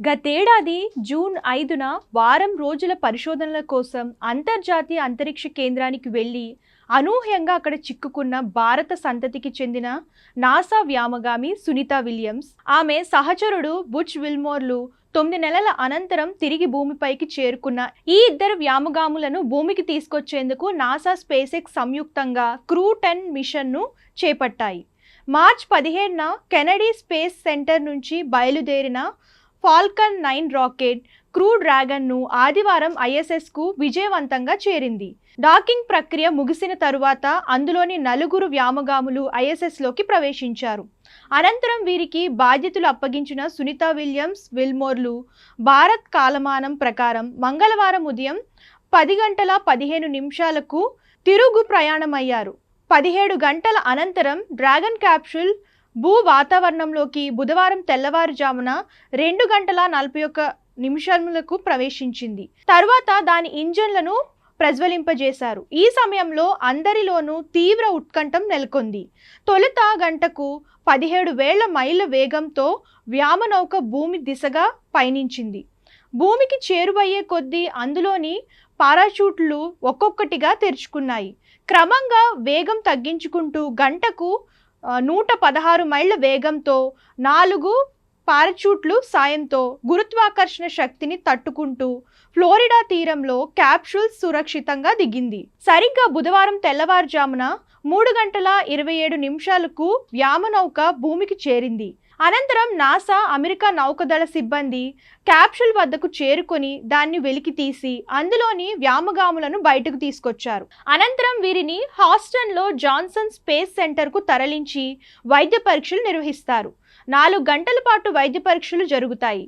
గతేడాది జూన్ 5న వారం రోజుల పరిశోధనల కోసం అంతర్జాతీయ అంతరిక్ష కేంద్రానికి వెళ్లి అనూహ్యంగా అక్కడ చిక్కుకున్న భారత సంతతికి చెందిన నాసా వ్యోమగామి సునీతా విలియమ్స్, ఆమె సహచరుడు బుచ్ విల్మోర్లు 9 నెలల అనంతరం తిరిగి భూమిపైకి చేరుకున్న ఈ ఇద్దరు వ్యోమగాములను భూమికి తీసుకొచ్చేందుకు నాసా స్పేస్ ఎక్స్ సంయుక్తంగా క్రూ 10 మిషన్ను చేపట్టాయి. మార్చి 17న కెనడీ స్పేస్ సెంటర్ నుంచి బయలుదేరిన ఫాల్కన్ 9 రాకెట్ క్రూ డ్రాగన్ను ఆదివారం ఐఎస్ఎస్కు విజయవంతంగా చేరింది. డాకింగ్ ప్రక్రియ ముగిసిన తరువాత అందులోని 4 వ్యోమగాములు ఐఎస్ఎస్లోకి ప్రవేశించారు. అనంతరం వీరికి బాధ్యతలు అప్పగించిన సునీతా విలియమ్స్ విల్మోర్లు భారత్ కాలమానం ప్రకారం మంగళవారం ఉదయం 10:15 తిరుగు ప్రయాణమయ్యారు. 17 గంటల అనంతరం డ్రాగన్ క్యాప్సూల్ భూ వాతావరణంలోకి బుధవారం తెల్లవారుజామున 2:41 ప్రవేశించింది. తరువాత దాని ఇంజన్లను ప్రజ్వలింపజేశారు. ఈ సమయంలో అందరిలోనూ తీవ్ర ఉత్కంఠం నెలకొంది. తొలుత గంటకు 17,000 మైళ్ళ వేగంతో వ్యోమనౌక భూమి దిశగా పయనించింది. భూమికి చేరువయ్యే కొద్దీ అందులోని పారాచూట్లు ఒక్కొక్కటిగా తెరుచుకున్నాయి. క్రమంగా వేగం తగ్గించుకుంటూ గంటకు 116 మైళ్ళ వేగంతో 4 పారాచూట్లు సాయంతో గురుత్వాకర్షణ శక్తిని తట్టుకుంటూ ఫ్లోరిడా తీరంలో క్యాప్సూల్ సురక్షితంగా దిగింది. సరిగ్గా బుధవారం తెల్లవారుజామున 3:27 వ్యోమనౌక భూమికి చేరింది. అనంతరం నాసా, అమెరికా నౌకదళ సిబ్బంది క్యాప్సూల్ వద్దకు చేరుకొని దాన్ని వెలికి తీసి అందులోని వ్యోమగాములను బయటకు తీసుకొచ్చారు. అనంతరం వీరిని హాస్టన్లో జాన్సన్ స్పేస్ సెంటర్కు తరలించి వైద్య పరీక్షలు నిర్వహిస్తారు. 4 గంటల పాటు వైద్య పరీక్షలు జరుగుతాయి.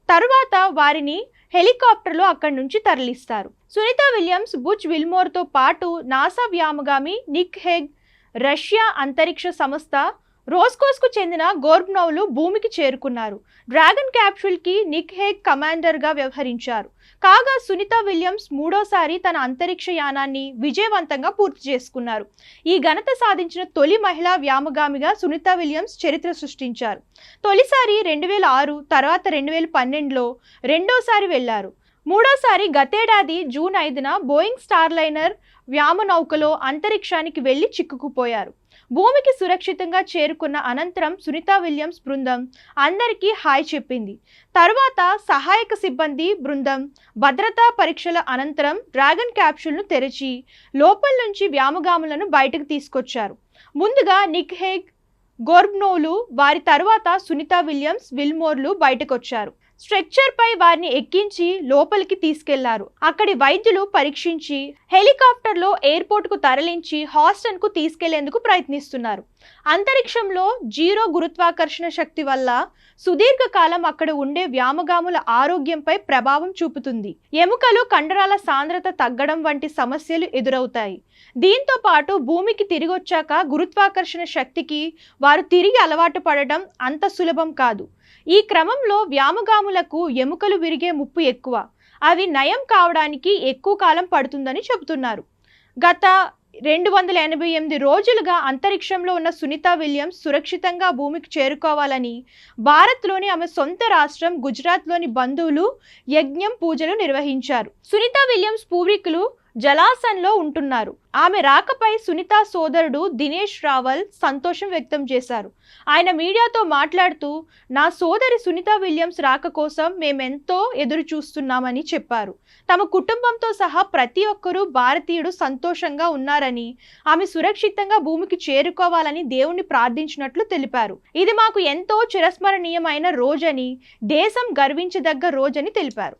తరువాత వారిని హెలికాప్టర్లో అక్కడి నుంచి తరలిస్తారు. సునీతా విలియమ్స్, బుచ్ విల్మోర్తో పాటు నాసా వ్యోమగామి నిక్ హేగ్, రష్యా అంతరిక్ష సంస్థ రోస్కోస్కు చెందిన గోర్బ్నోవ్లు భూమికి చేరుకున్నారు. డ్రాగన్ క్యాప్సూల్కి నిక్ హేగ్ కమాండర్గా వ్యవహరించారు. కాగా సునీతా విలియమ్స్ మూడోసారి తన అంతరిక్ష యానాన్ని విజయవంతంగా పూర్తి చేసుకున్నారు. ఈ ఘనత సాధించిన తొలి మహిళా వ్యోమగామిగా సునీతా విలియమ్స్ చరిత్ర సృష్టించారు. తొలిసారి 2006, తర్వాత 2012లో రెండోసారి వెళ్లారు. మూడోసారి గతేడాది జూన్ 5న బోయింగ్ స్టార్లైనర్ వ్యోమనౌకలో అంతరిక్షానికి వెళ్లి చిక్కుకుపోయారు. భూమికి సురక్షితంగా చేరుకున్న అనంతరం సునీతా విలియమ్స్ బృందం అందరికీ హాయ్ చెప్పింది. తరువాత సహాయక సిబ్బంది బృందం భద్రతా పరీక్షల అనంతరం డ్రాగన్ క్యాప్సూల్ను తెరిచి లోపల నుంచి వ్యోమగాములను బయటకు తీసుకొచ్చారు. ముందుగా నిక్ హేగ్, గోర్బ్నోవ్లు, వారి తరువాత సునీతా విలియమ్స్, విల్మోర్లు బయటకొచ్చారు. స్ట్రెక్చర్ పై వారిని ఎక్కించి లోపలికి తీసుకెళ్లారు. అక్కడి వైద్యులు పరీక్షించి హెలికాప్టర్లో ఎయిర్పోర్ట్కు తరలించి హాస్టన్కు తీసుకెళ్లేందుకు ప్రయత్నిస్తున్నారు. అంతరిక్షంలో 0 గురుత్వాకర్షణ శక్తి వల్ల సుదీర్ఘకాలం అక్కడ ఉండే వ్యోమగాముల ఆరోగ్యంపై ప్రభావం చూపుతుంది. ఎముకలు, కండరాల సాంద్రత తగ్గడం వంటి సమస్యలు ఎదురవుతాయి. దీంతో పాటు భూమికి తిరిగొచ్చాక గురుత్వాకర్షణ శక్తికి వారు తిరిగి అలవాటు పడడం అంత సులభం కాదు. ఈ క్రమంలో వ్యోమగాములకు ఎముకలు విరిగే ముప్పు ఎక్కువ. అవి నయం కావడానికి ఎక్కువ కాలం పడుతుందని చెబుతున్నారు. గత 288 రోజులుగా అంతరిక్షంలో ఉన్న సునీతా విలియమ్స్ సురక్షితంగా భూమికి చేరుకోవాలని భారత్లోని ఆమె సొంత రాష్ట్రం గుజరాత్లోని బంధువులు యజ్ఞం, పూజలు నిర్వహించారు. సునీతా విలియమ్స్ పూర్వీకులు జలాసన్లో ఉంటున్నారు. ఆమె రాకపై సునీతా సోదరుడు దినేష్ రావల్ సంతోషం వ్యక్తం చేశారు. ఆయన మీడియాతో మాట్లాడుతూ, నా సోదరి సునీతా విలియమ్స్ రాక కోసం మేమెంతో ఎదురు చూస్తున్నామని చెప్పారు. తమ కుటుంబంతో సహా ప్రతి ఒక్కరూ భారతీయుడు సంతోషంగా ఉన్నారని, ఆమె సురక్షితంగా భూమికి చేరుకోవాలని దేవుణ్ణి ప్రార్థించినట్లు తెలిపారు. ఇది మాకు ఎంతో చిరస్మరణీయమైన రోజని, దేశం గర్వించదగ్గ రోజని తెలిపారు.